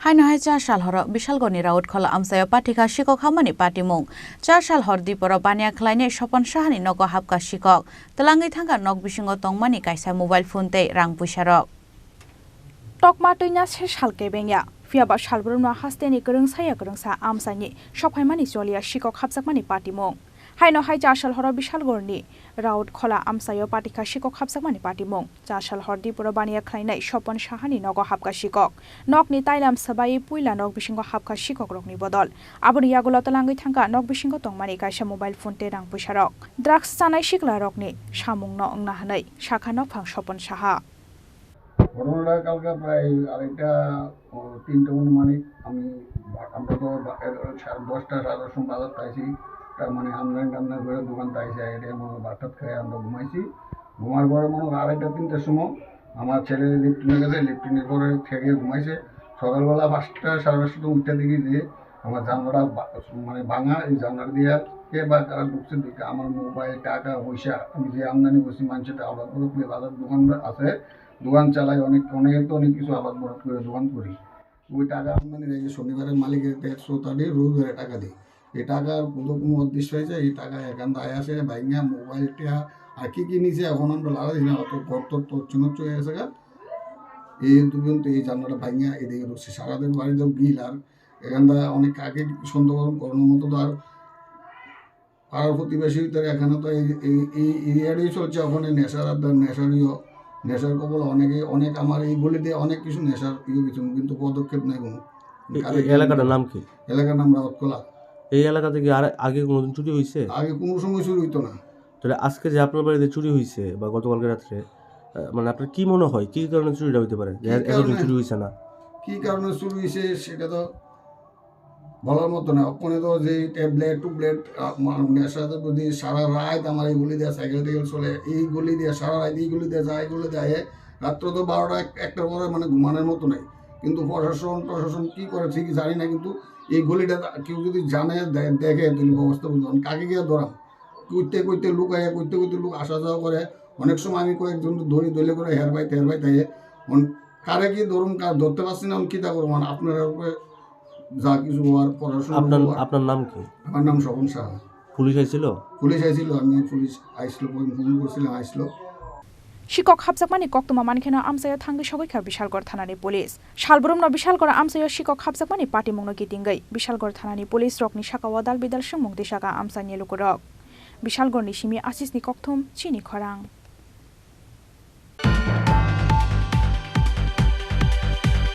Haino hai Chasal Horo Bishalgarh Rautkhala Amchaini Patika Sikok Hamani Patimung Chasal Hor Tripura Bania Khlaine Swapan Sahani Nogo Habkha Sikok Telangi Thangka Nog Bisingo Tongmani Kaisa mobile phone tei rang puisarok Tokma tuina se salke bengya fiaba salbrumna hasteni kereng saya kerengsa Amchaini sophaimani cholia Sikok habjakmani patimung Haino hai Chasal Horo Bishalgarh Rautkhala Amchaini Patika Sikok habjakmani patimung Chasal Hor Tripura Bania Khlaine Swapan Sahani Nogo Habkha Sikok Nokni tailam sabai puila Nog Bisingo Habkha Sikok rokni bodol aboni yagulo telangi thangka Nog Bisingo tongmani kaisa mobile phone te rang puisarok drugs chanai sikla rokni samungno ongna hanai shakha nokphang Swapan Saha ঘটনাটা কালকে প্রায় আড়াইটা তিনটে অনুমানিক আমরা তো 10টা 10:30 বাজার পাইছি তার মানে আমদানি টামদানি করে দোকান পাইছি এটা মনে ভাত খেয়ে আমরা ঘুমাইছি ঘুমার পরে মনে হয় 2:30 3টার সময় আমার ছেলে লিফটিনে গেছে লিফটিনের পরে থেকে ঘুমাইছে সকালবেলা 5টা 5:30 উঠতে দেখি যে আমার জানলাটা মানে ভাঙা এই জানলা দিয়ে কে বা তারা ঢুকছে দেখে আমার মোবাইল টাকা পয়সা আমি যে আমদানি করছি মানুষের আলাদা করে বাজার দোকান আছে দোকান চালাই অনেক কিছু আবাদ বরাদ করে দোকান করি ওই টাকা আমদানি রেখে শনিবারের মালিকের ট্যাক্স দিয়ে রবিবারে টাকা দিই এই টাকার কোনো উদ্দেশ্য হয়েছে এই টাকা এখান দায় আসে ভাইঙ্গা মোবাইলটা আর কি নিচে এখন আমরা লাগাই না অত তচ্ছনচ্ছ হয়ে গেছে এই পর্যন্ত এই জানলাটা ভাইঙ্গা এদিকে ঢুকছে সারাদিন বাড়িতেও গিল আর এখান থেকে অনেক আগে সন্দেহকরণ করানোর মতো তো আর পাড়ার প্রতিবেশী এখানে তো এই এরিয়াটাই চলছে ওখানে নেশার কবল অনেক আমার এই গলি দিয়ে অনেক কিছু নেশার কিছু কিন্তু পদক্ষেপ নেই কোনো এলাকাটার নাম কি? এলাকার নাম রাউতখোলা। এই এলাকা থেকে আর আগে কোনোদিন চুরি হয়েছে? আগে কোনো সময় চুরি হইতো না। তাহলে আজকে যে আপনার বাড়িতে চুরি হয়েছে বা গতকালকে রাত্রে মানে আপনার কি মনে হয় কি কারণে চুরিটা হইতে পারে? এতদিন চুরি হয়েছে না কি কারণে চুরি হয়েছে সেটা তো বলার মতো না। ওখানে তো যে ট্যাবলেট নেশাতে যদি সারা রাত আমার এই গলি দিয়ে সাইকেল চলে এই গলি দিয়ে সারা রাত এই গলি দিয়ে যায় এইগুলি দেয় রাত্র তো 12টা 1টার পরে মানে ঘুমানোর মতো নেই কিন্তু প্রশাসন কী করে ঠিকই জানি না কিন্তু এই গলিটা কেউ যদি জানে দেখে তুমি ব্যবস্থা বুঝলাম কাকে গিয়ে ধরাম কইতে লোক আসা যাওয়া করে অনেক সময় আমি কয়েকজন দলে করে হের বাই থাকে কারে কি ধরুন ধরতে পারছি না কী তা করবো মানে আপনার যা কিছু হওয়ার পড়াশোনা। আপনার নাম কি? আমার নাম স্বপন সাহা। পুলিশ আইছিল আমি পুলিশ আইসলো ফোন করছিলাম আইসলো Sikok habjakmani koktuma mankhena Amchaini thangi sogaikhar Bishalgarh thanani police salbrumno Bishalgarh Amchaini Sikok habjakmani patimungno gitingai Bishalgarh thanani police rokni saka wadal bidal sungmung disaka Amchaini lukurok Bishalgarh ni simi asisni kokthum Chini Khorang